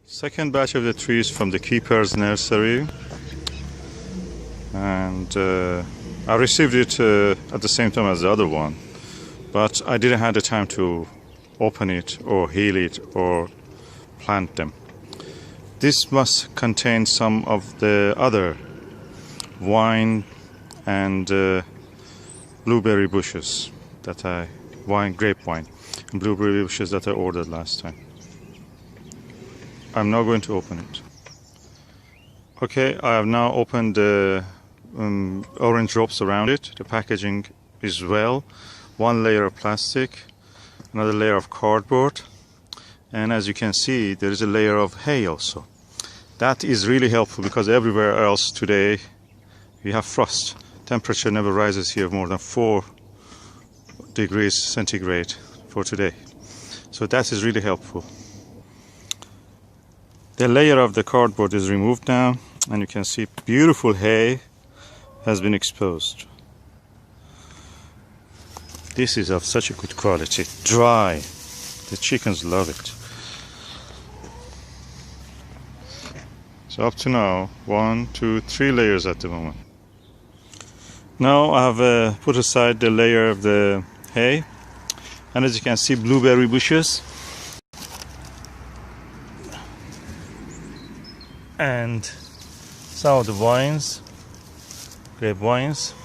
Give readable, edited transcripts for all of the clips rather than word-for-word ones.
Second batch of the trees from the keeper's nursery, and I received it at the same time as the other one, but I didn't have the time to open it or heal it or plant them. This must contain some of the other wine and blueberry bushes that grape wine and blueberry bushes that I ordered last time. I'm now going to open it. Okay, I have now opened the orange ropes around it. The packaging is well. One layer of plastic, another layer of cardboard, and as you can see, there is a layer of hay also. That is really helpful because everywhere else today we have frost. Temperature never rises here more than 4 degrees centigrade for today. So that is really helpful. The layer of the cardboard is removed now, and you can see beautiful hay has been exposed. This is of such a good quality, dry. The chickens love it. So up to now, 1, 2, 3 layers at the moment. Now I have put aside the layer of the hay, and as you can see, blueberry bushes and some of the vines, grape vines,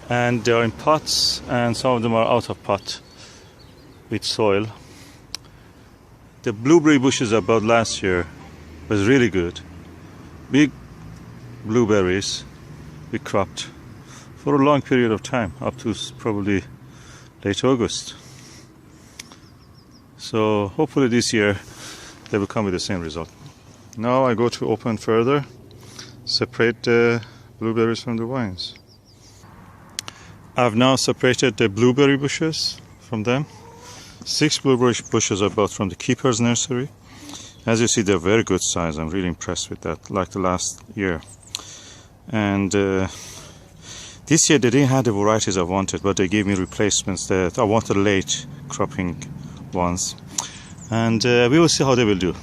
and they are in pots, and some of them are out of pot with soil. The blueberry bushes about last year was really good. Big blueberries we cropped for a long period of time, up to probably late August. So hopefully this year they will come with the same result. Now I go to open further, separate the blueberries from the vines. I've now separated the blueberry bushes from them. 6 blueberry bushes I bought from the keeper's nursery. As you see, they're very good size. I'm really impressed with that, like the last year. And this year they didn't have the varieties I wanted, but they gave me replacements that I wanted late cropping ones. And we will see how they will do.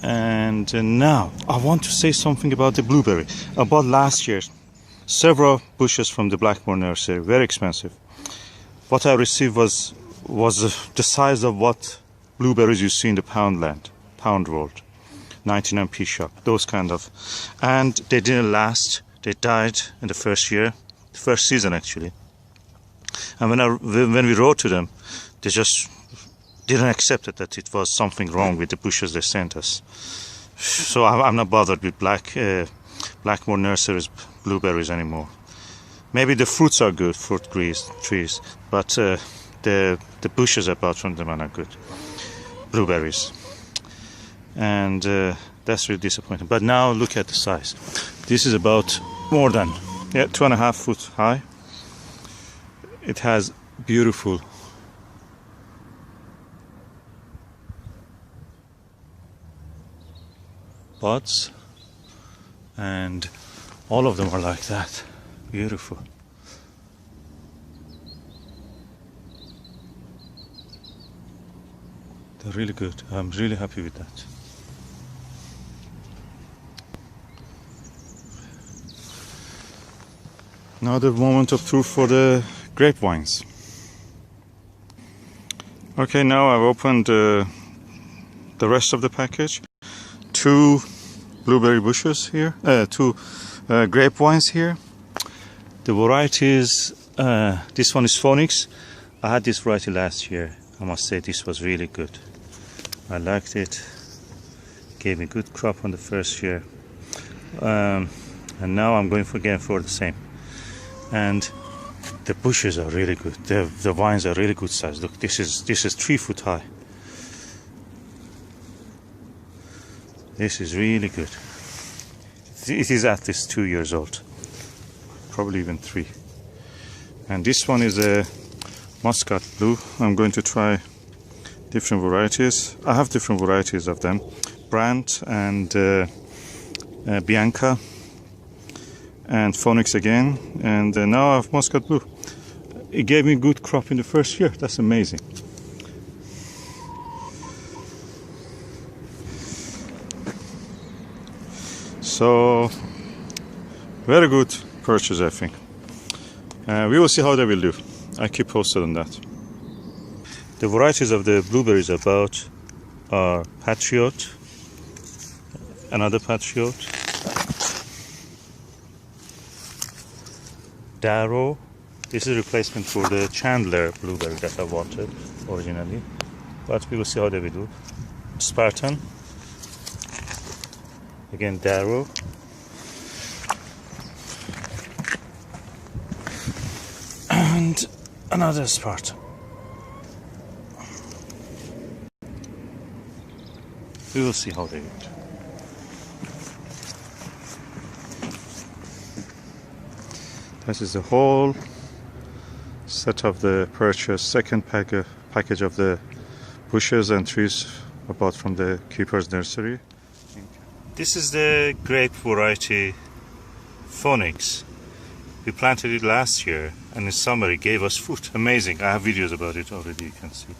And now I want to say something about the blueberry. I bought last year several bushes from the Blackmore nursery, very expensive. What I received was the size of what blueberries you see in the pound world, 99p shop, those kind of. And they didn't last. They died in the first year, the first season actually. And when we wrote to them, they just didn't accept it, that it was something wrong with the bushes they sent us. So I'm not bothered with Blackmore Nursery's blueberries anymore. Maybe the fruits are good, fruit trees, but the bushes I bought from them are not good. Blueberries. And that's really disappointing. But now look at the size. This is about more than 2.5 foot high. It has beautiful buds, and all of them are like that. Beautiful. They're really good. I'm really happy with that. Now the moment of truth for the grapevines. Okay, now I've opened the rest of the package. 2 blueberry bushes here, 2 grapevines here. The varieties, this one is Phoenix. I had this variety last year. I must say this was really good. I liked it. Gave me good crop on the first year. And now I'm going again for the same. And the bushes are really good. The vines are really good size. Look, this is 3 foot high. This is really good. It is at least 2 years old, probably even 3. And this one is a Muscat Blue. I'm going to try different varieties. I have different varieties of them, Brandt and Bianca and Phoenix again, and now I have Muscat Blue. It gave me good crop in the first year. That's amazing. So very good purchase, I think. We will see how they will do. I keep posted on that. The varieties of the blueberries about are Patriot, another Patriot, Darrow. This is a replacement for the Chandler blueberry that I wanted originally, but we will see how they will do. Spartan, again Darrow, and another Spartan. We will see how they do. This is the whole set of the purchase, second package of the bushes and trees I bought from the Keeper's Nursery. This is the grape variety Phoenix. We planted it last year, and in summer it gave us fruit. Amazing. I have videos about it already, you can see.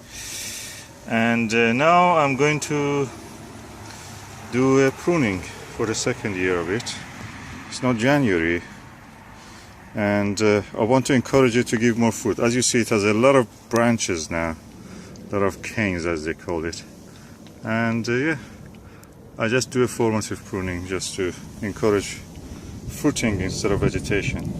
And now I'm going to do a pruning for the second year of it. It's not January, and I want to encourage it to give more fruit. As you see, it has a lot of branches now, a lot of canes as they call it. And yeah, I just do a formative pruning just to encourage fruiting instead of vegetation.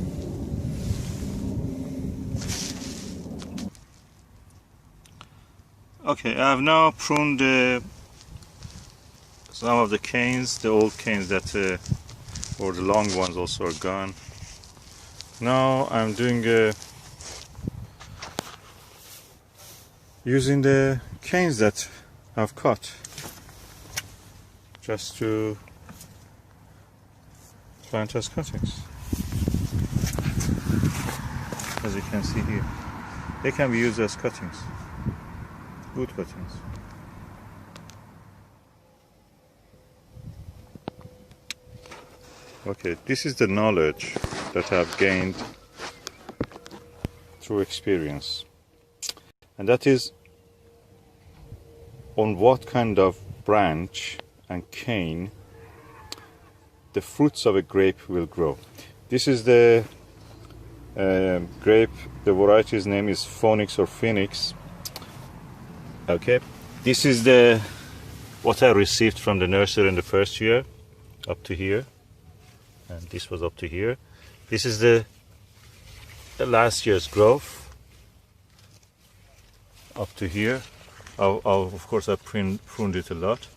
Okay, I have now pruned some of the canes, the old canes that, or the long ones also are gone. Now I'm doing using the canes that I've cut just to plant as cuttings. As you can see here, they can be used as cuttings, wood cuttings. Okay, this is the knowledge that I've gained through experience, and that is on what kind of branch and cane the fruits of a grape will grow. This is the grape, the variety's name is Phoenix or Phoenix. Okay, this is the what I received from the nursery in the first year, up to here, and this was up to here. This is the last year's growth, up to here. Of course I pruned it a lot,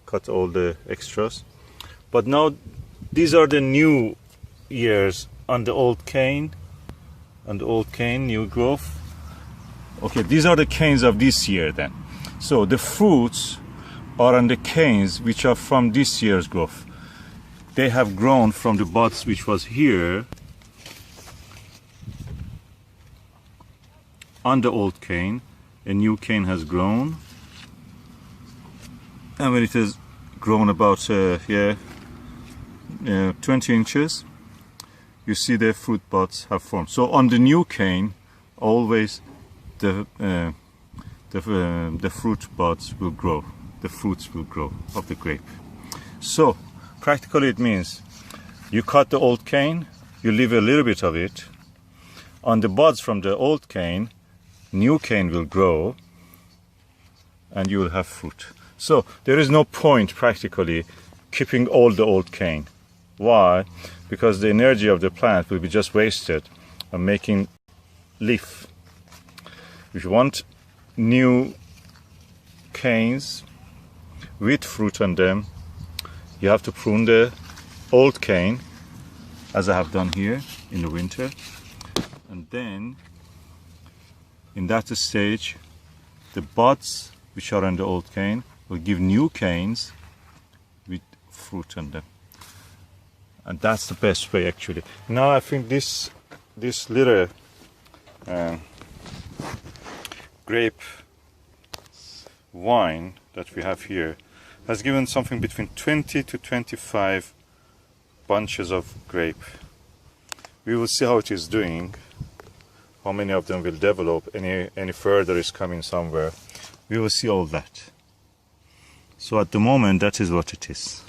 cut all the extras, but now these are the new years on the old cane, new growth. Okay, these are the canes of this year then. So the fruits are on the canes which are from this year's growth. They have grown from the buds which was here on the old cane. A new cane has grown, and when it has grown about 20 inches, you see the fruit buds have formed. So on the new cane, always the fruit buds will grow, the fruits will grow of the grape. So practically it means you cut the old cane, you leave a little bit of it. On the buds from the old cane, new cane will grow and you will have fruit. So there is no point practically keeping all the old cane. Why? Because the energy of the plant will be just wasted on making leaf. If you want new canes with fruit on them, you have to prune the old cane, as I have done here in the winter, and then in that stage the buds which are on the old cane will give new canes with fruit on them, and that's the best way actually. Now I think this little grape vine that we have here has given something between 20 to 25 bunches of grape. We will see how it is doing, how many of them will develop, any further is coming somewhere. We will see all that. So at the moment, that is what it is.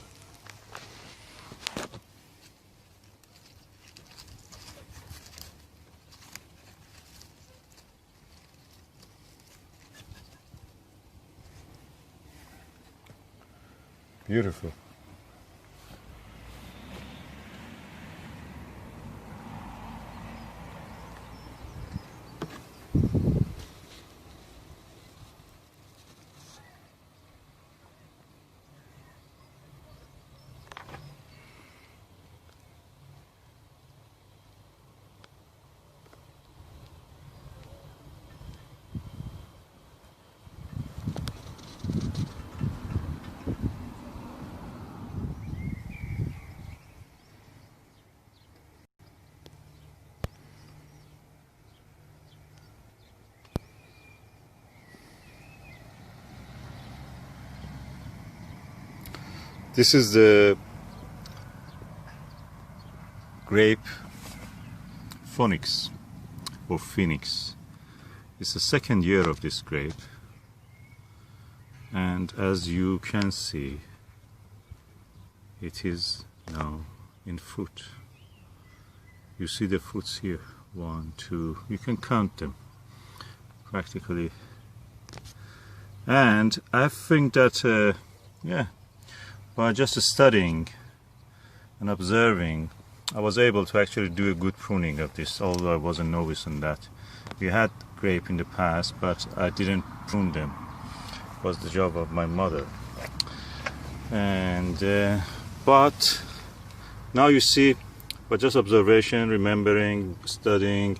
Beautiful. This is the grape Phoenix or Phoenix. It's the second year of this grape, and as you can see, it is now in fruit. You see the fruits here, 1, 2, you can count them practically. And I think that by just studying and observing, I was able to actually do a good pruning of this, although I was a novice in that. We had grape in the past, but I didn't prune them. It was the job of my mother. And but now you see, by just observation, remembering, studying,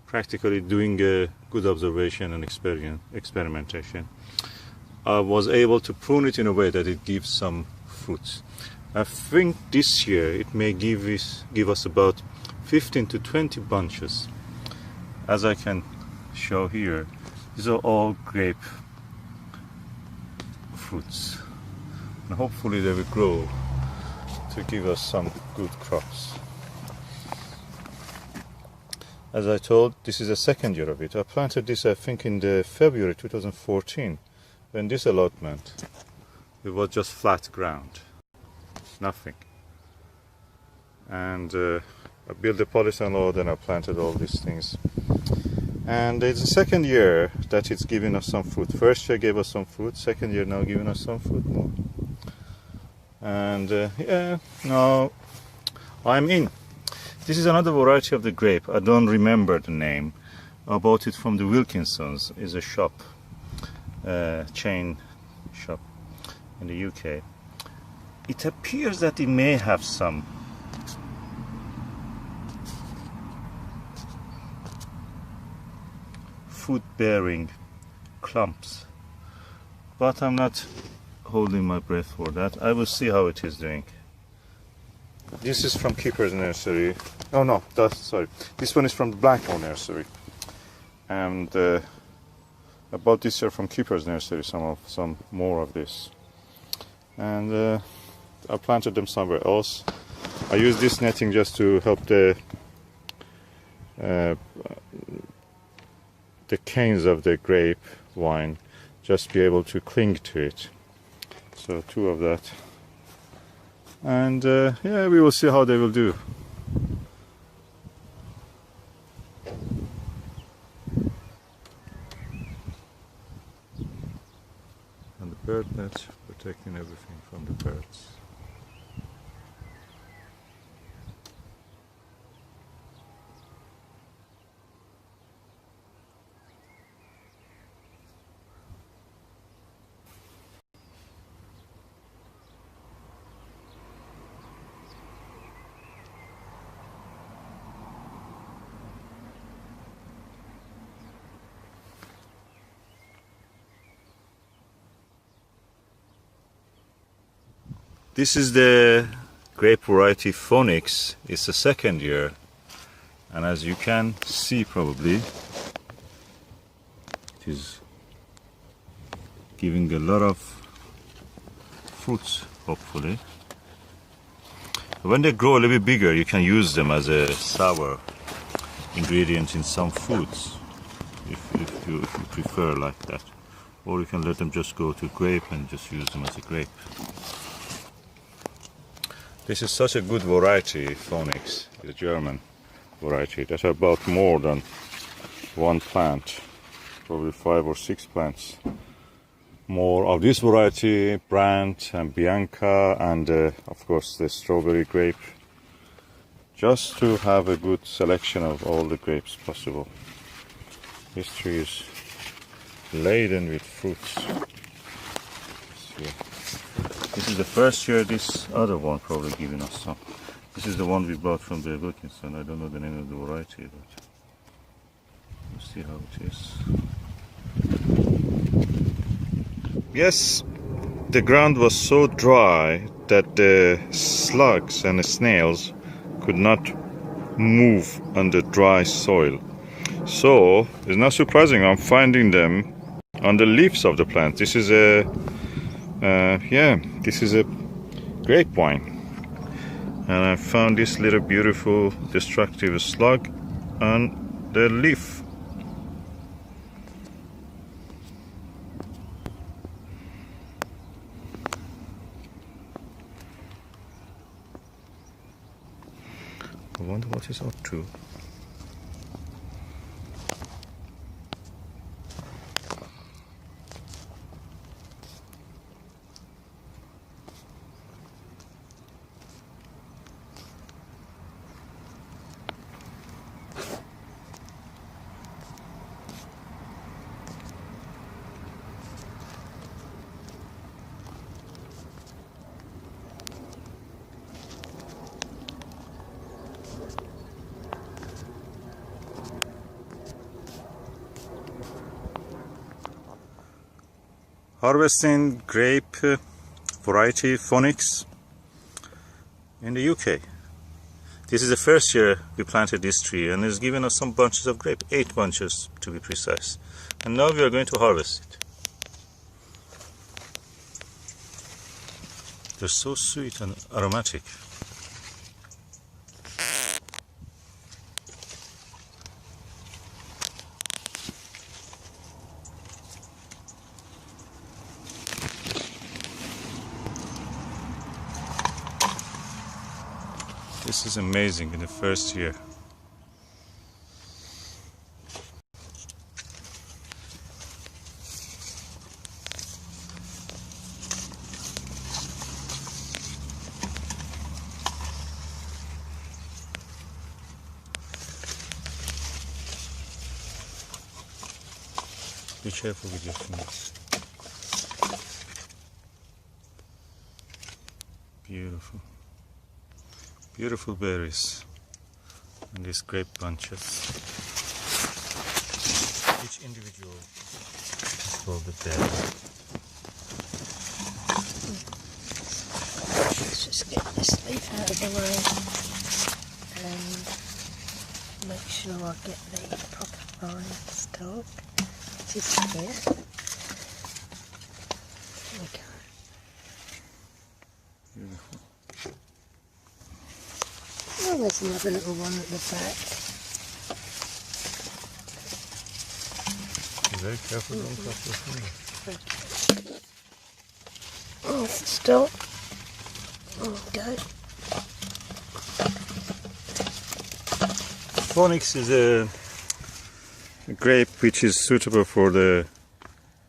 practically doing a good observation and experimentation, I was able to prune it in a way that it gives some fruits. I think this year it may give us about 15 to 20 bunches. As I can show here, these are all grape fruits, and hopefully they will grow to give us some good crops. As I told, this is the second year of it. I planted this, I think, in the February 2014. When this allotment, it was just flat ground, nothing. And I built a polystyrene load and I planted all these things. And it's the second year that it's giving us some fruit. First year gave us some fruit, second year now giving us some fruit more. And now I'm in. This is another variety of the grape. I don't remember the name. I bought it from the Wilkinsons. It's a shop. Chain shop in the UK. It appears that it may have some fruit-bearing clumps, but I'm not holding my breath for that. I will see how it is doing. This is from Keeper's Nursery. Oh no, sorry. This one is from the Blackmore Nursery, and I bought this year from Keeper's Nursery, some more of this, and I planted them somewhere else. I use this netting just to help the canes of the grape vine just be able to cling to it. So 2 of that, and we will see how they will do. Bird net, protecting everything from the birds. This is the grape variety Phoenix. It's the second year, and as you can see probably, it is giving a lot of fruits, hopefully. When they grow a little bit bigger, you can use them as a sour ingredient in some foods, if you prefer like that. Or you can let them just go to grape and just use them as a grape. This is such a good variety, Phoenix, the German variety, that I bought more than one plant, probably 5 or 6 plants more of this variety, Brandt and Bianca, and of course the strawberry grape, just to have a good selection of all the grapes possible. This tree is laden with fruits. This is the first year this other one probably giving us some. This is the one we bought from the Wilkinson. I don't know the name of the variety, but we'll see how it is. Yes, the ground was so dry that the slugs and the snails could not move on the dry soil. So it's not surprising I'm finding them on the leaves of the plant. This is a this is a grapevine, and I found this little beautiful destructive slug on the leaf. I wonder what it's up to. Harvesting grape variety Phoenix in the UK. This is the first year we planted this tree, and it's given us some bunches of grape, 8 bunches to be precise. And now we are going to harvest it. They're so sweet and aromatic. This is amazing in the first year. Be careful with your fingers. Beautiful. Beautiful berries and these grape bunches. Each individual is called the berry. Let's just get this leaf out of the way and make sure I get the proper vine stalk, which is here. There we go. Beautiful. Oh, there's another little one at the back. Be very careful, don't touch your finger. Oh, it's a stalk. There we go. Phoenix is a grape which is suitable for the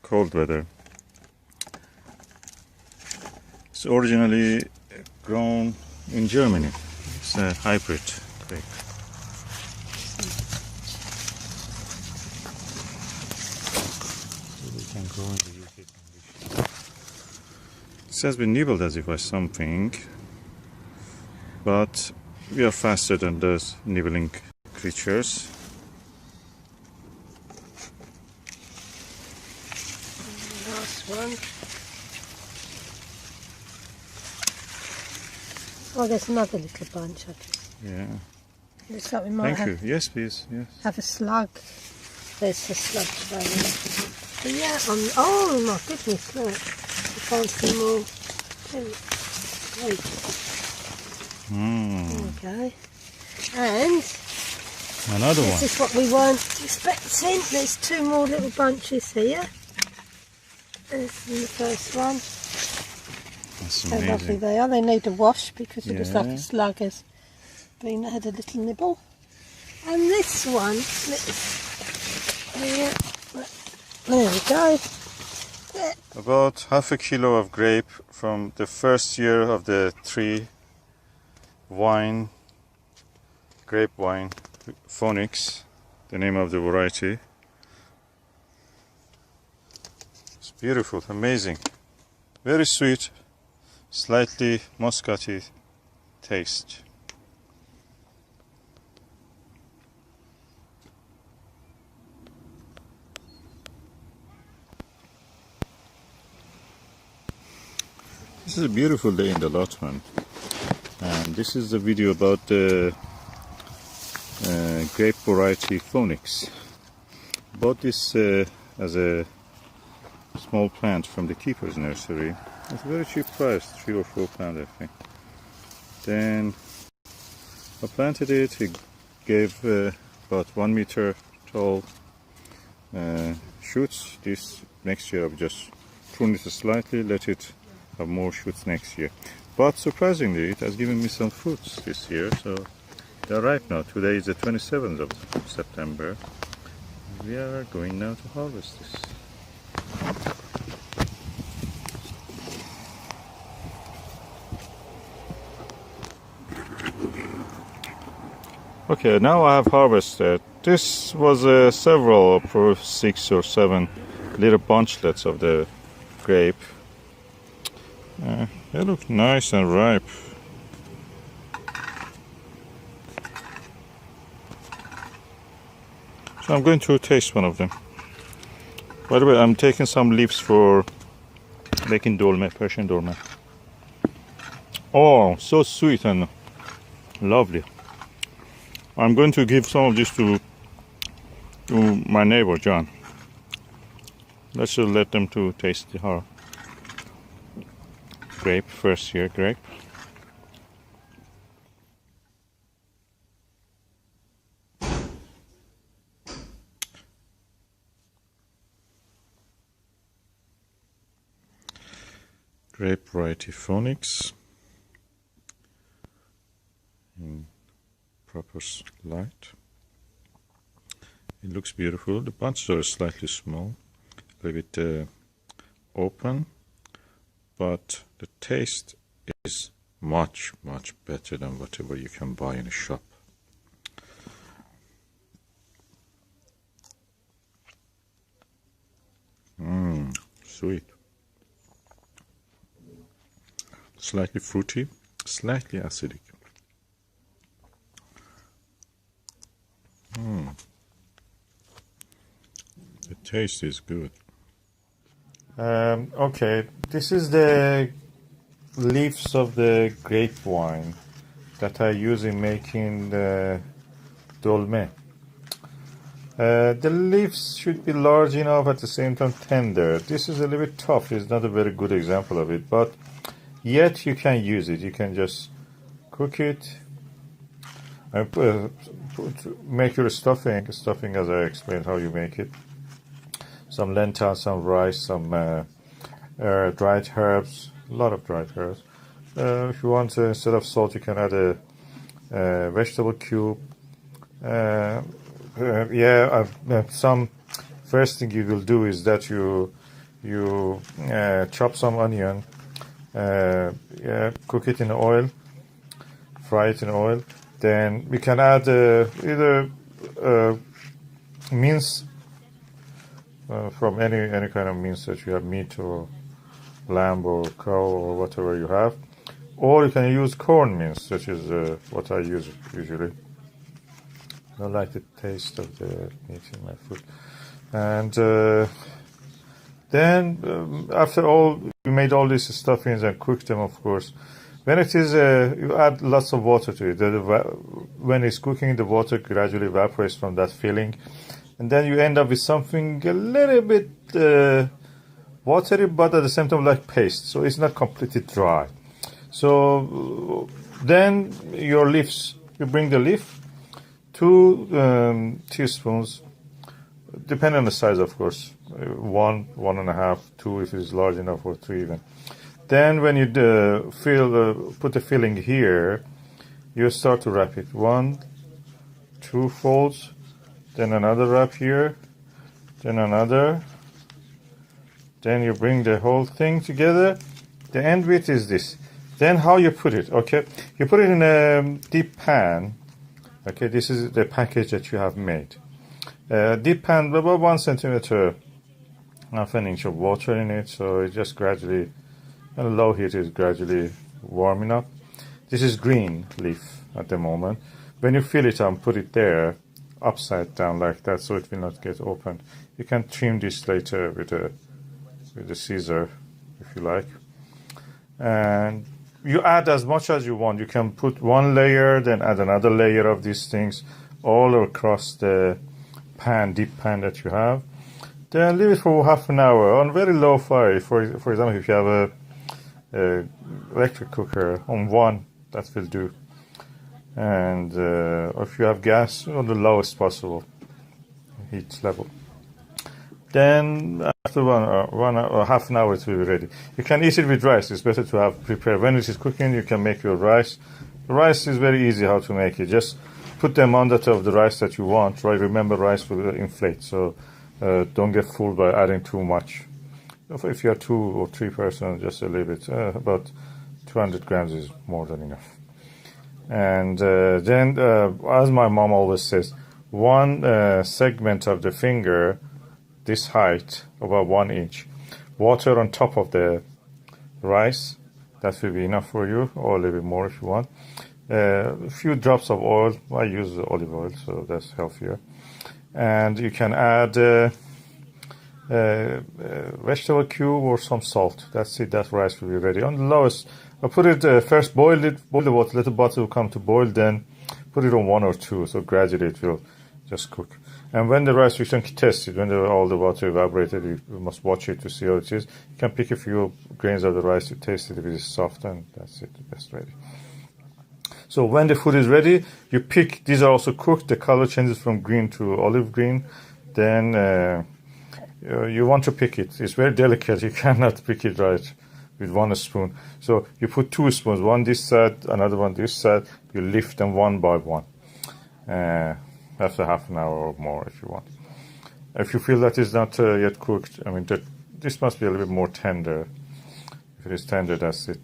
cold weather. It's originally grown in Germany. It's a hybrid grape. So we can grow in the UK conditions. This has been nibbled as if by something, but we are faster than those nibbling creatures. Last one. Oh, there's another little bunch. Yeah. Looks like we might Thank you. Yes, please. Yes. have a slug. There's the slug there. But yeah, oh my goodness, look. I found some more. Great. There we go. And Another one. this is what we weren't expecting. There's 2 more little bunches here. There's the first one. That's How lovely amazing. they are. They need a wash because it looks like Yeah. a slug has had a little nibble. And this one, here, there we go. About half a kilo of grape from the first year of the tree. Wine, grape wine, Phoenix, the name of the variety. It's beautiful, amazing, very sweet, slightly muscatty taste. This is a beautiful day in the allotment, and this is the video about the grape variety Phoenix. Bought this as a small plant from the keeper's nursery. It's a very cheap price, £3 or £4 I think. Then I planted it. It gave about 1 meter tall shoots. This next year I've just pruned it slightly, let it have more shoots next year. But surprisingly, it has given me some fruits this year, so they're ripe now. Today is the 27th of September. We are going now to harvest this. Okay, now I have harvested. This was several, for 6 or 7 little bunchlets of the grape. They look nice and ripe. So I'm going to taste one of them. By the way, I'm taking some leaves for making dolma, Persian dolma. Oh, so sweet and lovely. I'm going to give some of this to my neighbor John. Let's just let them to taste the grape, first year grape. Grape variety Phoenix in proper light. It looks beautiful. The bunches are slightly small, a little bit open, but the taste is much better than whatever you can buy in a shop. Sweet. Slightly fruity, slightly acidic. The taste is good. Okay, this is the leaves of the grape wine that I use in making the dolme. The leaves should be large enough, at the same time tender. This is a little bit tough. It's not a very good example of it, but yet you can use it. You can just cook it and make your stuffing as I explained how you make it. Some lentils, some rice, some dried herbs, a lot of dried herbs. If you want, instead of salt, you can add a vegetable cube. Some first thing you will do is that you chop some onion, cook it in oil, fry it in oil. Then we can add either mince from any kind of mince that you have, meat or lamb or cow or whatever you have, or you can use corn mince, which is what I use usually. I like the taste of the meat in my food. And then after all, you made all these stuffings and cooked them, of course. When it is, you add lots of water to it. When it's cooking, the water gradually evaporates from that filling. And then you end up with something a little bit watery, but at the same time like paste. So it's not completely dry. So then your leaves, you bring the leaf, 2 teaspoons, depending on the size, of course. 1, 1.5, 2 if it's large enough, or 3 even. Then when you put the filling here, you start to wrap it. 1, 2 folds, then another wrap here, then another, Then you bring the whole thing together. The end bit is this. Then how you put it, okay? You put it in a deep pan. Okay, this is the package that you have made. Deep pan, about 1 centimeter, half an inch of water in it. So it just gradually, and low heat is gradually warming up. This is green leaf at the moment. When you fill it and put it there, upside down like that, so it will not get opened. You can trim this later with a scissor, if you like. And you add as much as you want. You can put one layer, then add another layer of these things all across the pan, deep pan that you have. Then leave it for half an hour on very low fire. For example, if you have a electric cooker on 1, that will do. And if you have gas, on the lowest possible heat level. Then after one or half an hour it will be ready. You can eat it with rice. It's better to have prepared. When it is cooking, you can make your rice. The rice is very easy how to make it. Just put the amount of the rice that you want. Right? Remember, rice will inflate, so don't get fooled by adding too much. If you are 2 or 3 persons, just a little bit. About 200 grams is more than enough. And then, as my mom always says, one segment of the finger, this height, about 1 inch, water on top of the rice, that will be enough for you, or a little bit more if you want. A few drops of oil. I use olive oil, so that's healthier. And you can add vegetable cube or some salt. That's it. That rice will be ready. On the lowest, I put it first. Boil the water. Let the water come to boil. Then put it on 1 or 2. So gradually it will just cook. And when the rice, you can test it. When all the water evaporated, you must watch it to see how it is. You can pick a few grains of the rice. You taste it if it is soft, and that's it. That's ready. So when the food is ready, you pick. These are also cooked. The color changes from green to olive green. Then you want to pick it. It's very delicate. You cannot pick it right with 1 spoon. So you put 2 spoons, one this side, another one this side. You lift them one by one. After half an hour or more, if you want. If you feel that is not yet cooked, I mean, this must be a little bit more tender. If it is tender, that's it.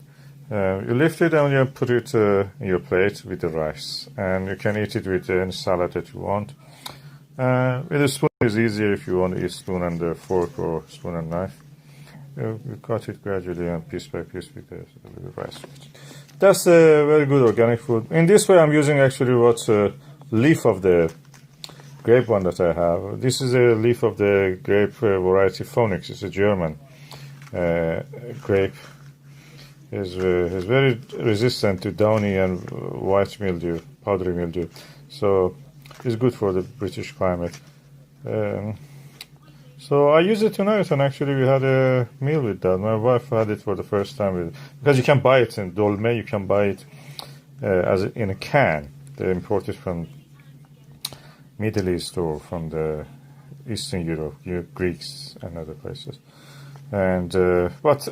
You lift it and you put it in your plate with the rice. And you can eat it with any salad that you want. With a spoon is easier if you want to eat spoon and a fork or spoon and knife. You cut it gradually and piece by piece with the rice. That's a very good organic food. In this way, I'm using actually what's a leaf of the grape one that I have. This is a leaf of the grape variety Phoenix. It's a German grape. Is very resistant to downy and white mildew, powdery mildew. So it's good for the British climate. So I use it tonight, and actually we had a meal with that. My wife had it for the first time because you can buy it in dolme. You can buy it in a can. They import it from Middle East or from the Eastern Europe, Greeks and other places. And but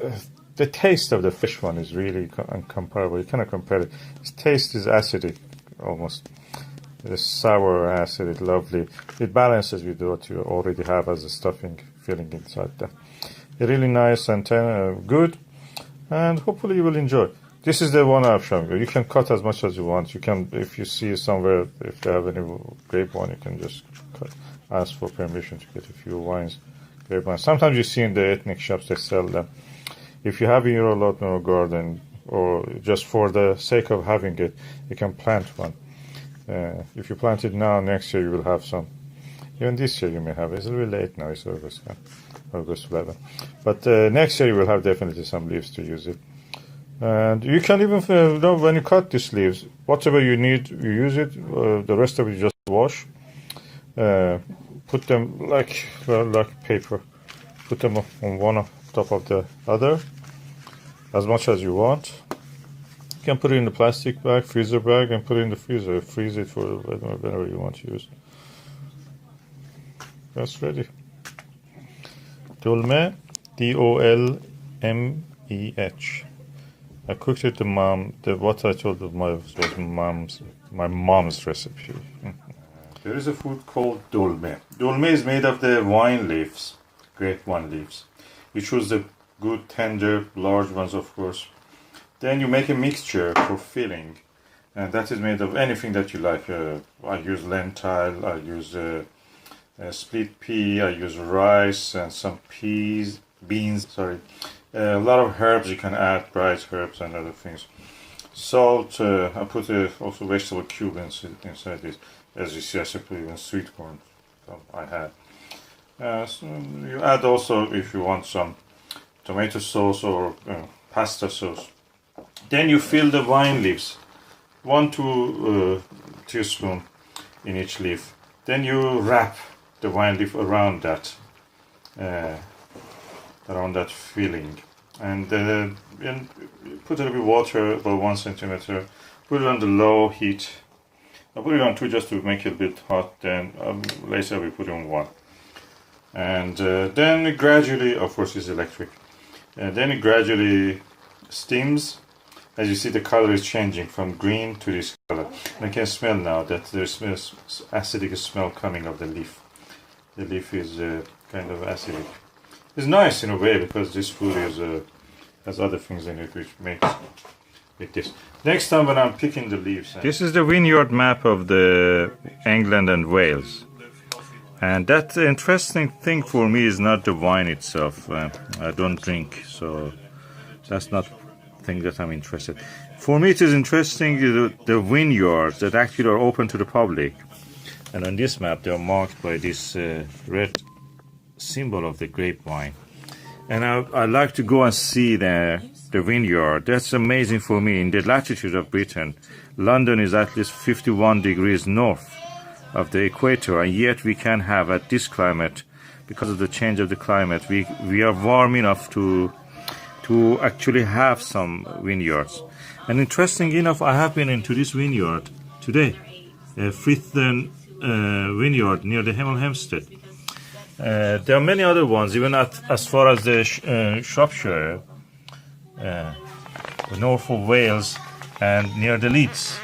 the taste of the fish one is really incomparable. You cannot compare it. Its taste is acidic, almost. The sour acid is lovely. It balances with what you already have as a stuffing filling inside that. Really nice and good, and hopefully you will enjoy. This is the one I've shown you. You can cut as much as you want. You can, if you see somewhere, if they have any grape one, you can just ask for permission to get a few wines, grape wines. Sometimes you see in the ethnic shops they sell them. If you have in your allotment or garden, or just for the sake of having it, you can plant one. If you plant it now, next year you will have some. Even this year you may have. It's a little late now. It's August 11. But next year you will have definitely some leaves to use it. And you can even, when you cut these leaves, whatever you need, you use it. The rest of it you just wash. Put them like paper. Put them on one on top of the other, as much as you want. You can put it in the plastic bag, freezer bag, and put it in the freezer. Freeze it for whenever you want to use. That's ready. Dolme, D-O-L-M-E-H. I cooked it. What I told was my mom's recipe. There is a food called dolme. Dolme is made of the wine leaves, grape wine leaves. You choose the good, tender, large ones, of course. Then you make a mixture for filling, and that is made of anything that you like. I use lentil, I use split pea, I use rice and some beans. Sorry, a lot of herbs you can add, dried herbs and other things. Salt. I put also vegetable cube inside this. As you see, I put even sweet corn. I had. So you add also if you want some tomato sauce or pasta sauce. Then you fill the wine leaves, 1-2 teaspoon in each leaf. Then you wrap the wine leaf around that filling, and put a little bit of water, about 1 centimeter. Put it on the low heat. I put it on 2 just to make it a bit hot. Then later we put it on 1, and then gradually, of course, it's electric. Then it gradually steams. As you see, the color is changing from green to this color. And I can smell now that there's acidic smell coming of the leaf. The leaf is kind of acidic. It's nice in a way because this food has other things in it which makes it this. Next time when I'm picking the leaves. This is the vineyard map of the England and Wales. And that interesting thing for me is not the wine itself. I don't drink, so that's not the thing that I'm interested. For me, it is interesting the vineyards that actually are open to the public. And on this map, they are marked by this red symbol of the grapevine. And I like to go and see the vineyard. That's amazing for me. In the latitude of Britain, London is at least 51 degrees north of the equator, and yet we can have at this climate, because of the change of the climate, we are warm enough to actually have some vineyards. And interesting enough, I have been into this vineyard today, Frithden vineyard near the Hemel Hempstead. There are many other ones, even as far as the Shropshire, the north of Wales, and near the Leeds.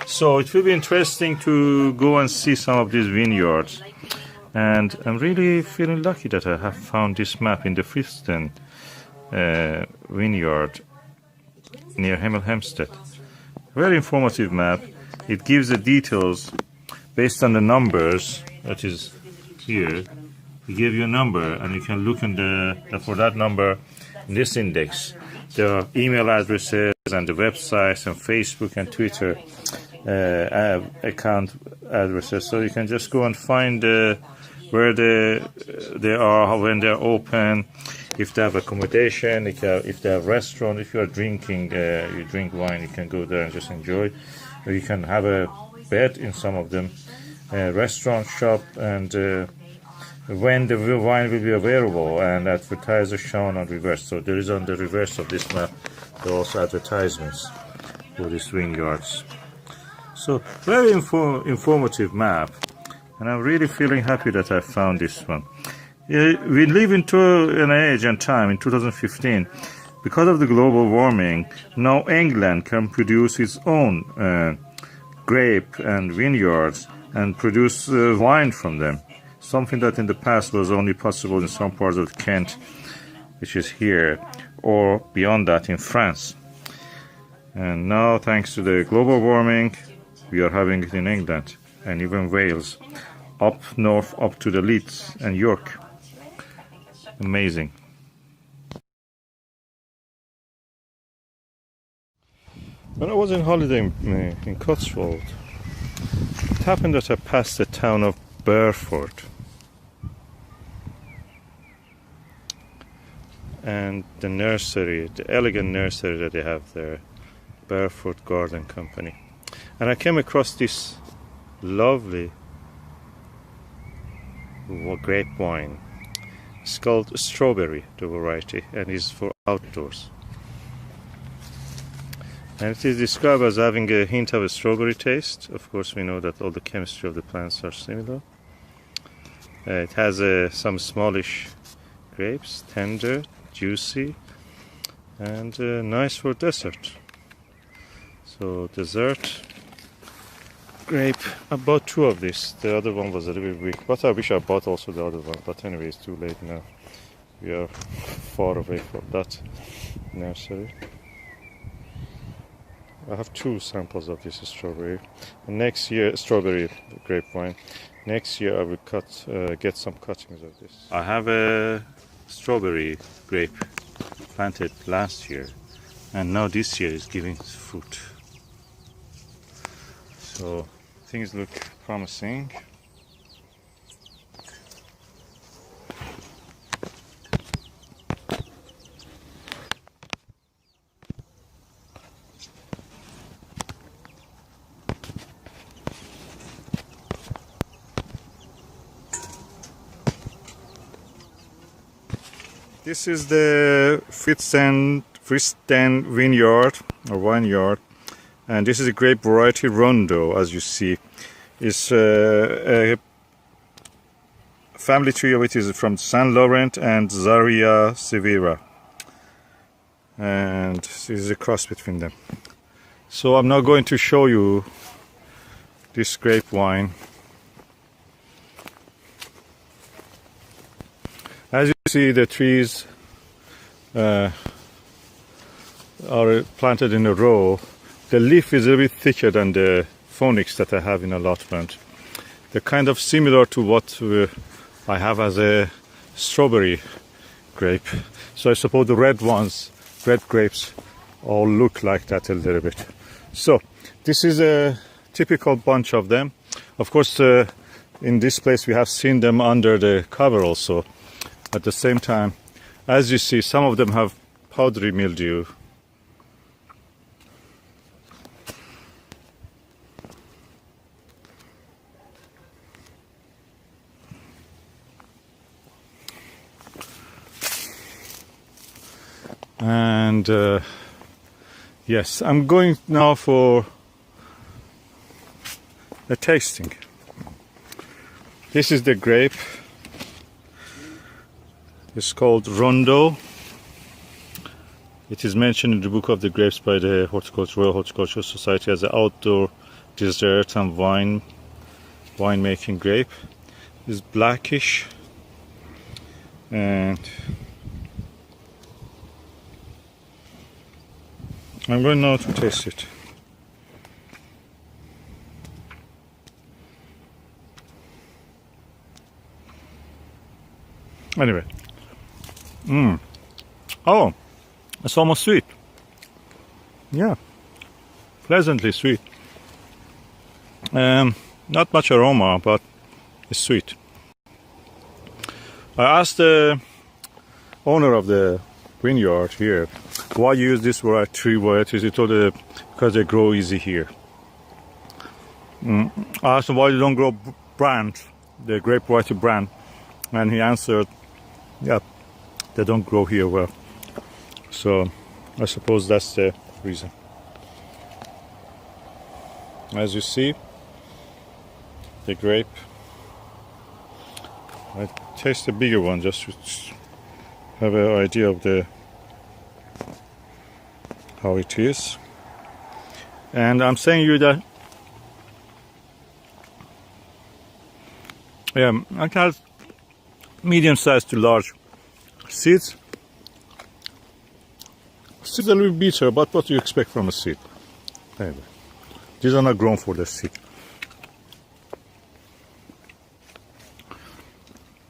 So it will be interesting to go and see some of these vineyards. And I'm really feeling lucky that I have found this map in the Frithden vineyard near Hemel Hempstead. Very informative map. It gives the details based on the numbers that is here. We give you a number, and you can look in for that number in this index. There are email addresses and the websites and Facebook and Twitter account addresses, so you can just go and find where they are, when they're open, if they have accommodation, if they have restaurant. If you are drinking, you drink wine, you can go there and just enjoy. Or you can have a bed in some of them, restaurant, shop, and when the wine will be available, and advertisers shown on reverse. So there is on the reverse of this map, there are also advertisements for these vineyards. So very informative map, and I'm really feeling happy that I found this one. We live into an age and time in 2015. Because of the global warming, now England can produce its own grape and vineyards and produce wine from them. Something that in the past was only possible in some parts of Kent, which is here, or beyond that in France. And now, thanks to the global warming, we are having it in England and even Wales, up north, up to the Leeds and York. Amazing. When I was on holiday in Cotswold, it happened that I passed the town of Burford. And the nursery, the elegant nursery that they have there, Burford Garden Company. And I came across this lovely grape wine. It's called Strawberry, the variety, and is for outdoors. And it is described as having a hint of a strawberry taste. Of course, we know that all the chemistry of the plants are similar. It has some smallish grapes, tender, juicy, and nice for dessert. So dessert grape, I bought 2 of these. The other one was a little bit weak, but I wish I bought also the other one. But anyway, it's too late now. We are far away from that nursery. I have 2 samples of this strawberry. Next year, strawberry grapevine. Next year I will get some cuttings of this. I have a strawberry grape planted last year, and now this year is giving fruit. So things look promising. This is the Friston vineyard or vineyard, and this is a grape variety Rondo. As you see, it's a family tree of it is from Saint Laurent and Zaria Severa, and this is a cross between them. So I'm now going to show you this grape wine. As you see, the trees are planted in a row. The leaf is a bit thicker than the phonics that I have in allotment. They're kind of similar to what I have as a strawberry grape. So I suppose the red grapes, all look like that a little bit. So this is a typical bunch of them. Of course, in this place we have seen them under the cover also. At the same time, as you see, some of them have powdery mildew. And yes, I'm going now for a tasting. This is the grape. It's called Rondo. It is mentioned in the Book of the Grapes by the Royal Horticultural Society as an outdoor dessert and wine-making grape. It's blackish, and I'm going now to taste it. Anyway. Oh, it's almost sweet. Yeah, pleasantly sweet. Not much aroma, but it's sweet. I asked the owner of the vineyard here why you use this variety, 3 varieties. He told me because they grow easy here. I asked him why you don't grow brand, the grape variety brand, and he answered, yeah, they don't grow here well. So I suppose that's the reason. As you see, the grape, I taste a bigger one just to have an idea of how it is. And I'm saying you that it has medium-sized to large seeds. Seeds are a little bitter, but what do you expect from a seed? Anyway, these are not grown for the seed.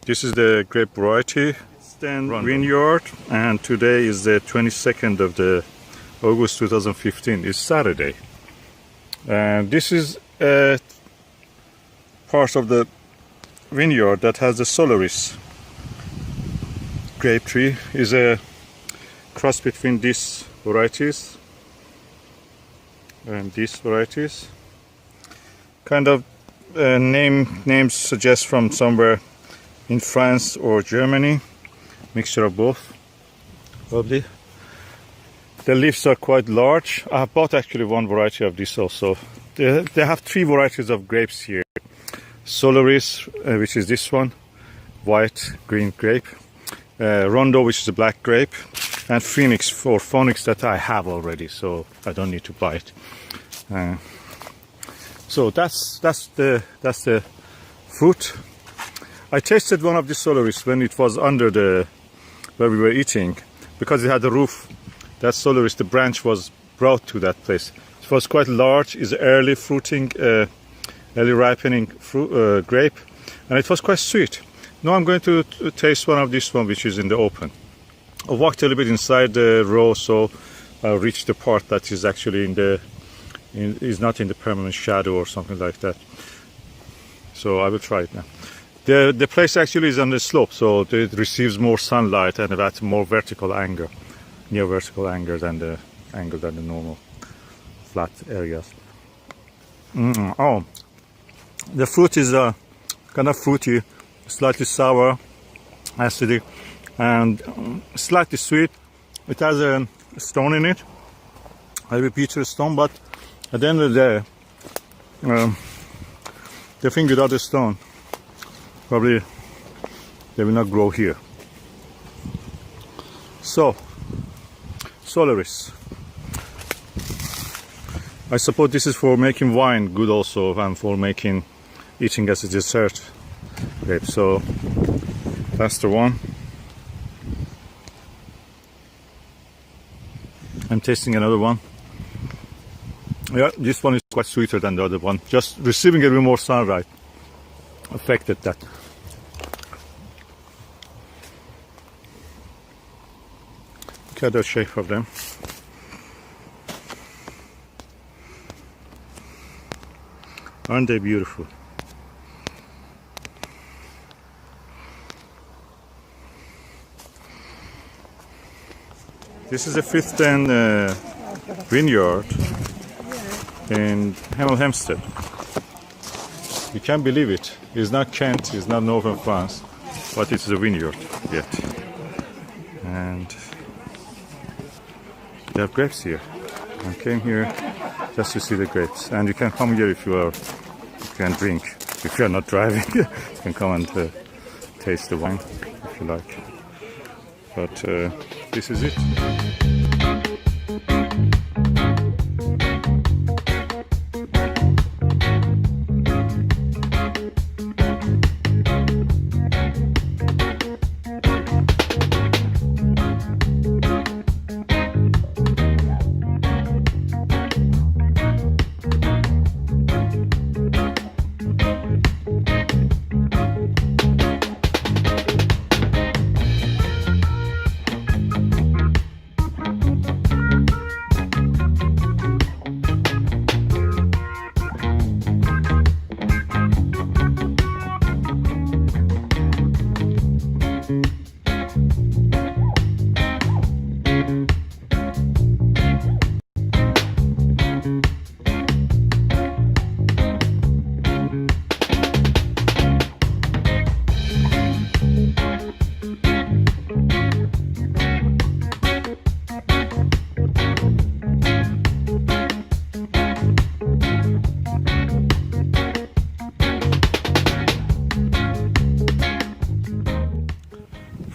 This is the grape variety vineyard, and today is the 22nd of the August 2015. It's Saturday, and this is a part of the vineyard that has the Solaris grape tree. Is a cross between these varieties and these varieties. Kind of names suggest from somewhere in France or Germany, mixture of both, probably. The leaves are quite large. I have bought actually one variety of this also. They have 3 varieties of grapes here. Solaris, which is this one, white green grape. Rondo, which is a black grape, and Phoenix or Phonics that I have already, so I don't need to buy it. So that's the fruit. I tasted one of the Solaris when it was under the where we were eating, because it had a roof, that Solaris, the branch was brought to that place. It was quite large, is early fruiting, early ripening fruit, grape, and it was quite sweet. Now I'm going to taste one of this one, which is in the open. I walked a little bit inside the row, so I'll reach the part that is actually is not in the permanent shadow or something like that. So I will try it now. The place actually is on the slope, so it receives more sunlight and at more vertical angle, near vertical angle than the normal flat areas. Oh, the fruit is kind of fruity, slightly sour, acidic, and slightly sweet. It has a stone in it, a bitter stone, but at the end of the day, the thing without the stone, probably they will not grow here. So, Solaris. I suppose this is for making wine good also, and for eating as a dessert grape. So that's the one. I'm tasting another one. Yeah, this one is quite sweeter than the other one. Just receiving a little more sunlight affected that. Look at the shape of them. Aren't they beautiful? This is a Fifth and vineyard in Hemel Hempstead. You can't believe it. It's not Kent, it's not northern France, but it's a vineyard yet. And there are grapes here. I came here just to see the grapes. And you can come here if you can drink. If you are not driving, you can come and taste the wine if you like. But this is it.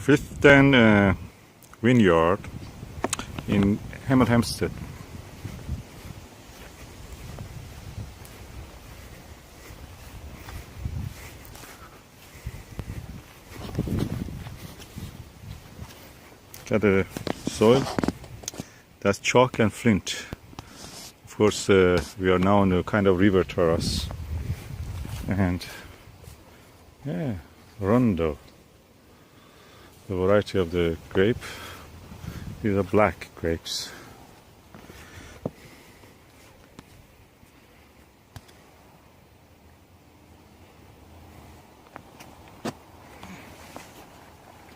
Fifth and vineyard in Hemel Hempstead. Look at the soil. That's chalk and flint. Of course, we are now on a kind of river terrace. And yeah, Rondo. The variety of the grape. These are black grapes.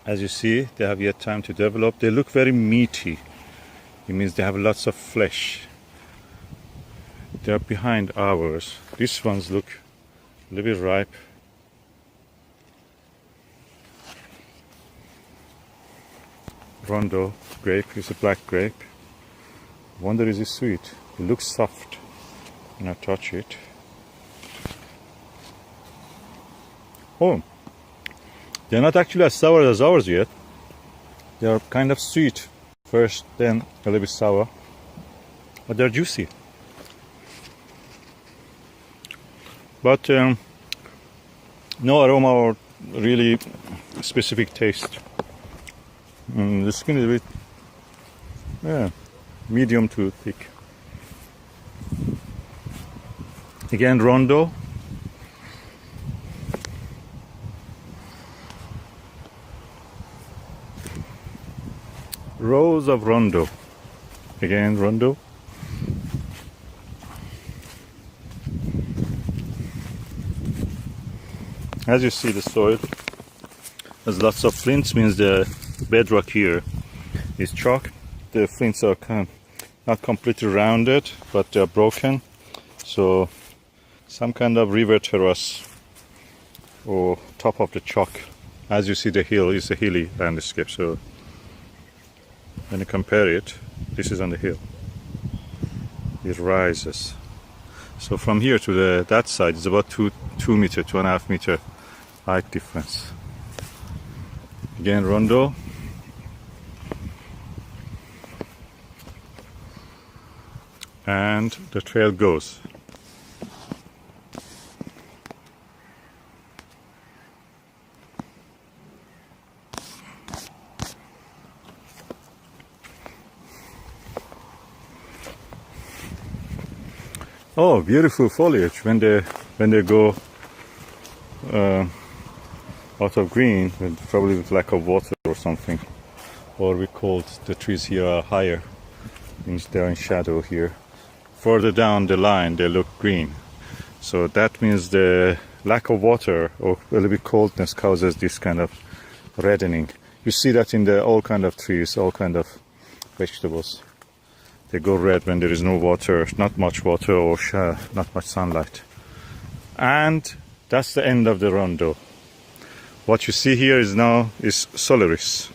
As you see, they have yet time to develop. They look very meaty. It means they have lots of flesh. They are behind ours. These ones look a little bit ripe. Rondo grape is a black grape. I wonder is it sweet? It looks soft when I touch it. Oh, they're not actually as sour as ours yet. They are kind of sweet first, then a little bit sour, but they're juicy. But no aroma or really specific taste. The skin is a bit, yeah, medium to thick. Again, Rondo. Rose of Rondo. Again, Rondo. As you see, the soil has lots of flints, means the bedrock here is chalk. The flints are not completely rounded, but they are broken. So some kind of river terrace or top of the chalk. As you see, the hill is a hilly landscape. So when you compare it, this is on the hill. It rises. So from here to that side is about 2 meter, 2.5 meter height difference. Again, Rondo. And the trail goes. Oh, beautiful foliage when they go out of green, probably with lack of water or something, or we called the trees here are higher, means they're in shadow here. Further down the line they look green, so that means the lack of water or a little bit coldness causes this kind of reddening. You see that in all kind of trees, all kind of vegetables. They go red when there is no water, not much water, or not much sunlight. And that's the end of the Rondo. What you see here is Solaris.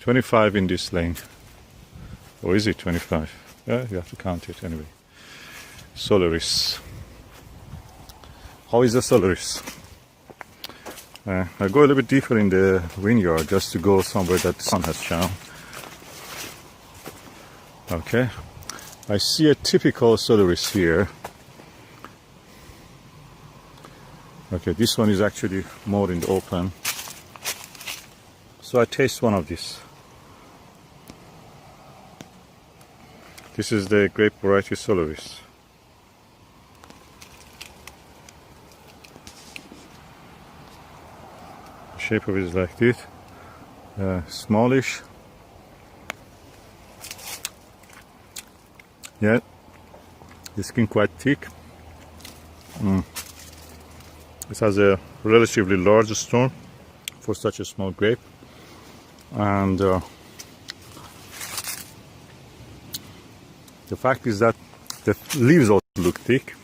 $25 in this lane. Or is it 25? Yeah, you have to count it anyway. Solaris. How is the Solaris? I go a little bit deeper in the vineyard just to go somewhere that the sun has shone. Okay, I see a typical Solaris here. Okay, this one is actually more in the open. So I taste one of these. This is the grape variety Solaris. The shape of it is like this, smallish. Yeah, the skin quite thick. It has a relatively large stone for such a small grape, and the fact is that the leaves also look thick.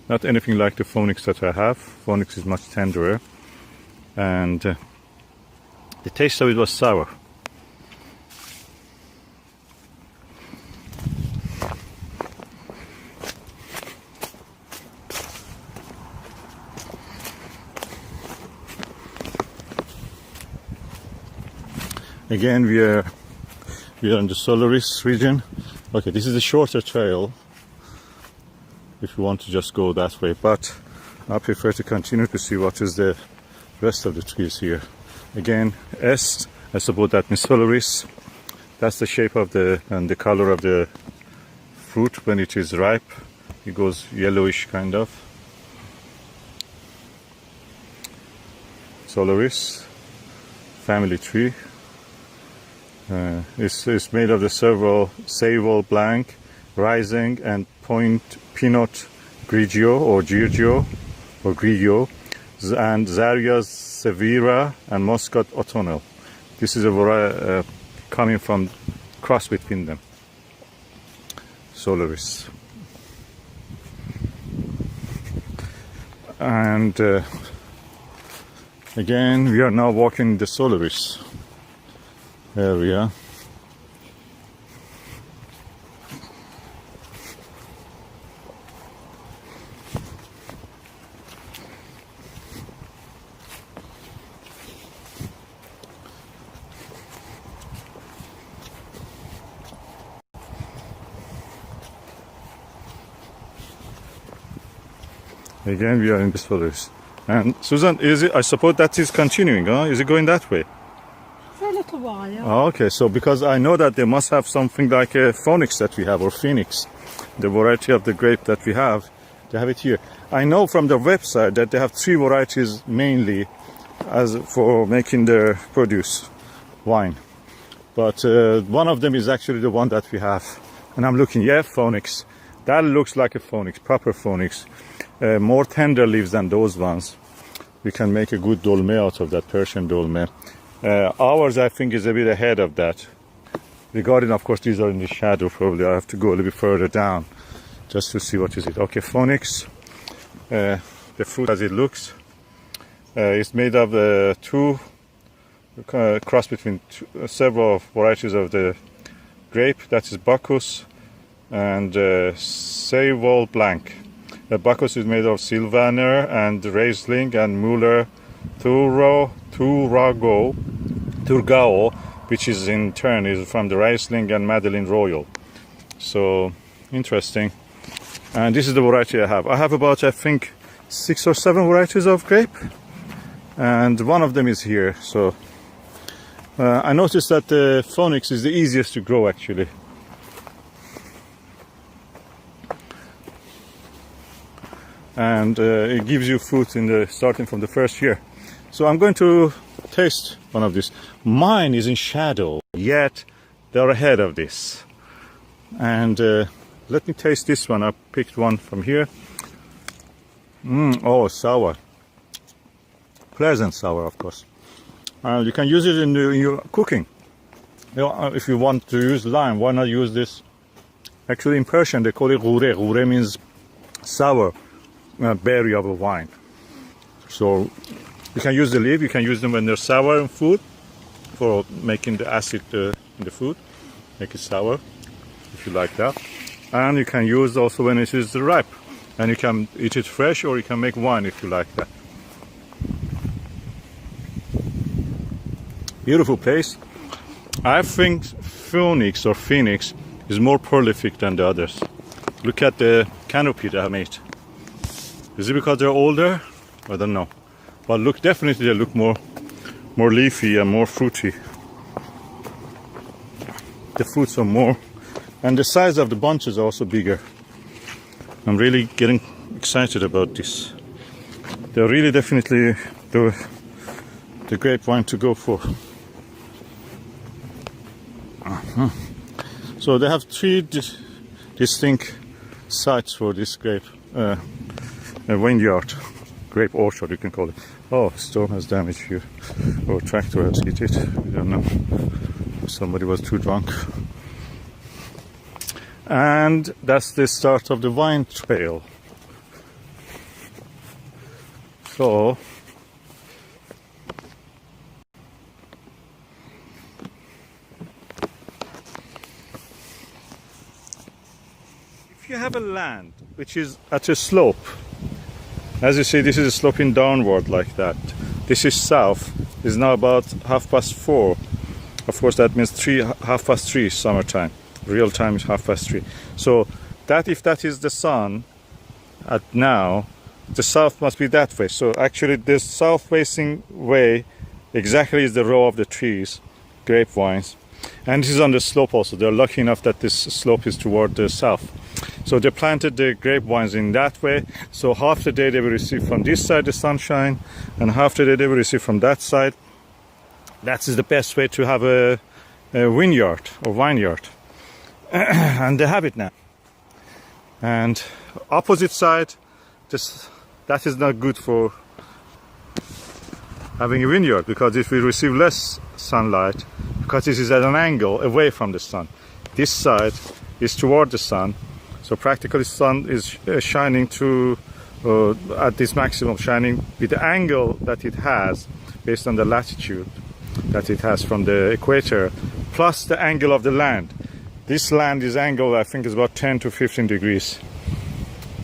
Not anything like the Phoenix that I have. Phoenix is much tenderer, and the taste of it was sour. Again, we are in the Solaris region. Okay, this is a shorter trail if you want to just go that way, but I prefer to continue to see what is the rest of the trees here. Again, I suppose that means Solaris. That's the shape of and the color of the fruit when it is ripe. It goes yellowish kind of. Solaris, family tree. It's made of the several Seyval Blanc, Rising, and Pinot Grigio or Grigio, and Zaria Severa and Muscat Autumnal. This is a variety coming from cross between them. Solaris. And again, we are now walking the Solaris area. Again, we are in this forest. And Susan, is it? I suppose that is continuing, huh? Is it going that way? For a little while. Oh, okay, so because I know that they must have something like a Phoenix that we have, or Phoenix, the variety of the grape that we have, they have it here. I know from the website that they have 3 varieties mainly as for making their produce, wine. But one of them is actually the one that we have. And I'm looking, yeah, Phoenix. That looks like a Phoenix, proper Phoenix. More tender leaves than those ones. We can make a good dolme out of that, Persian dolme. Ours, I think, is a bit ahead of that. Regarding, of course, these are in the shadow, probably. I have to go a little bit further down just to see what is it. Okay, Phoenix. The fruit as it looks. It's made of cross between several varieties of the grape. That is Bacchus and Seyval Blanc. The Bacchus is made of Sylvaner and Riesling and Müller Thurgau, which is in turn is from the Riesling and Madeleine Royal. So interesting. And this is the variety I have. I have about, I think, 6 or 7 varieties of grape, and one of them is here. So I noticed that the Phoenix is the easiest to grow actually. And it gives you fruit in the starting from the first year. So I'm going to taste one of these. Mine is in shadow, yet they're ahead of this. And let me taste this one. I picked one from here. Oh, sour. Pleasant sour, of course. You can use it in your cooking. You know, if you want to use lime, why not use this? Actually, in Persian, they call it ghure. Ghure means sour berry of a wine. So you can use the leaf. You can use them when they're sour in food for making the acid in the food. Make it sour, if you like that. And you can use also when it is ripe. And you can eat it fresh, or you can make wine if you like that. Beautiful place. I think Phoenix is more prolific than the others. Look at the canopy they have made. Is it because they're older? I don't know. But look, definitely they look more leafy and more fruity. The fruits are more, and the size of the bunches are also bigger. I'm really getting excited about this. They're really definitely the grape wine to go for. So they have 3 distinct sites for this grape vineyard, grape orchard, you can call it. Oh, storm has damaged here, or tractor has hit it. We don't know. Somebody was too drunk. And that's the start of the wine trail. So if you have a land which is at a slope, as you see, this is sloping downward like that. This is south. It's now about 4:30. Of course, that means 3:30 summertime. Real time is 3:30. So that if that is the sun at now, the south must be that way. So actually, this south-facing way exactly is the row of the trees, grape vines, and this is on the slope also. They're lucky enough that this slope is toward the south. So they planted the grape vines in that way. So half the day they will receive from this side the sunshine, and half the day they will receive from that side. That is the best way to have a vineyard or vineyard. And they have it now. And opposite side, that is not good for having a vineyard, because if we receive less sunlight, because this is at an angle away from the sun. This side is toward the sun. So practically sun is shining at this maximum shining with the angle that it has based on the latitude that it has from the equator, plus the angle of the land. This land is angled, I think, is about 10 to 15 degrees,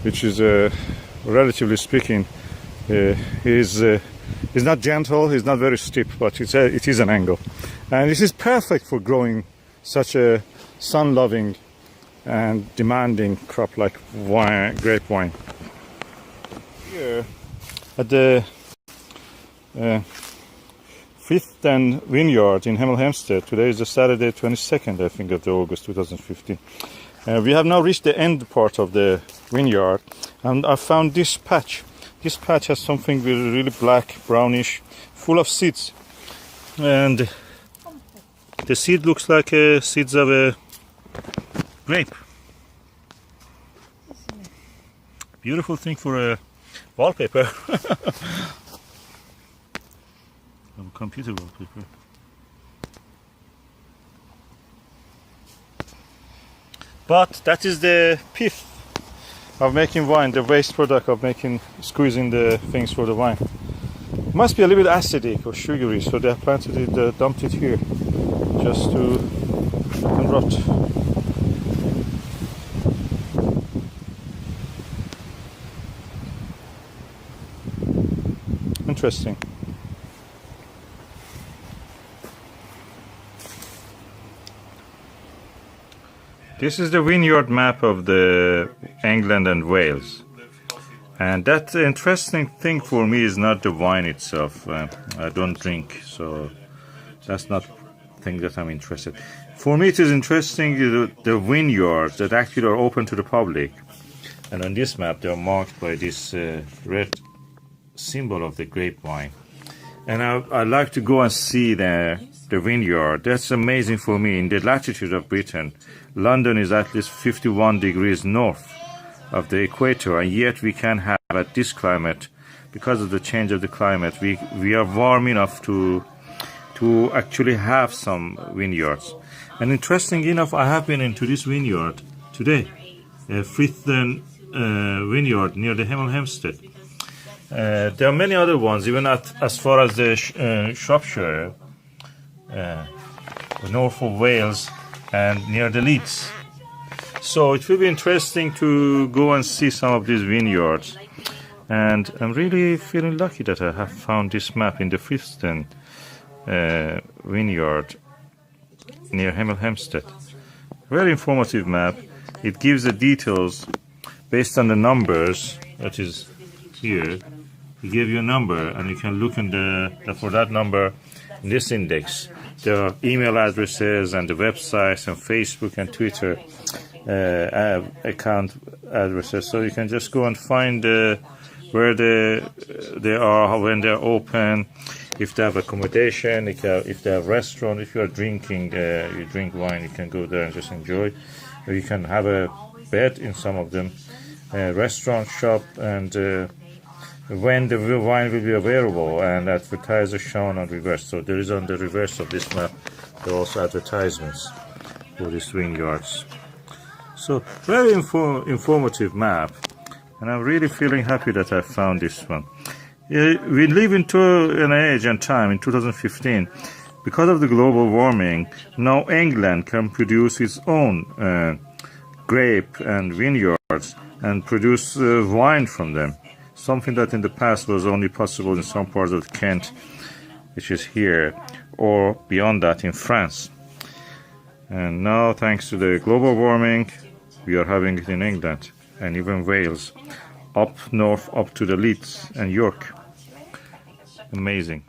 which is relatively speaking is not gentle, it's not very steep, but it is an angle. And this is perfect for growing such a sun-loving and demanding crop like wine, grape wine. Here at the Fifth and Vineyard in Hemel Hempstead. Today is the Saturday 22nd, I think, of the August 2015. We have now reached the end part of the vineyard, and I found this patch. This patch has something really black, brownish, full of seeds, and the seed looks like seeds of a grape. Beautiful thing for a wallpaper. Computer wallpaper. But that is the pith of making wine, the waste product of squeezing the things for the wine. It must be a little bit acidic or sugary, so they have planted it, dumped it here just to rot. Interesting. This is the vineyard map of the England and Wales, and that interesting thing for me is not the wine itself. I don't drink, so that's not the thing that I'm interested. For me, it is interesting the vineyards that actually are open to the public, and on this map they are marked by this red symbol of the grapevine. And I like to go and see the vineyard. That's amazing for me. In the latitude of Britain, London is at least 51 degrees north of the equator, and yet we can have at this climate, because of the change of the climate, we are warm enough to actually have some vineyards. And interesting enough, I have been into this vineyard today, Frithden Vineyard near the Hemel Hempstead. There are many other ones, even as far as the Shropshire, north of Wales, and near the Leeds. So it will be interesting to go and see some of these vineyards. And I'm really feeling lucky that I have found this map in the Frithden Vineyard near Hemel Hempstead. Very informative map. It gives the details based on the numbers that is here. We give you a number, and you can look in for that number in this index. There are email addresses and the websites and Facebook and Twitter account addresses, so you can just go and find where they are, when they're open, if they have accommodation, if they have restaurant. If you are drinking, you drink wine, you can go there and just enjoy. Or you can have a bed in some of them, restaurant, shop, and when the wine will be available, and advertisers shown on reverse. So there is on the reverse of this map, there are also advertisements for these vineyards. So very informative map, and I'm really feeling happy that I found this one. We live into an age and time in 2015, because of the global warming. Now England can produce its own grape and vineyards and produce wine from them. Something that in the past was only possible in some parts of Kent, which is here, or beyond that in France. And now, thanks to the global warming, we are having it in England and even Wales, up north, up to the Leeds and York. Amazing.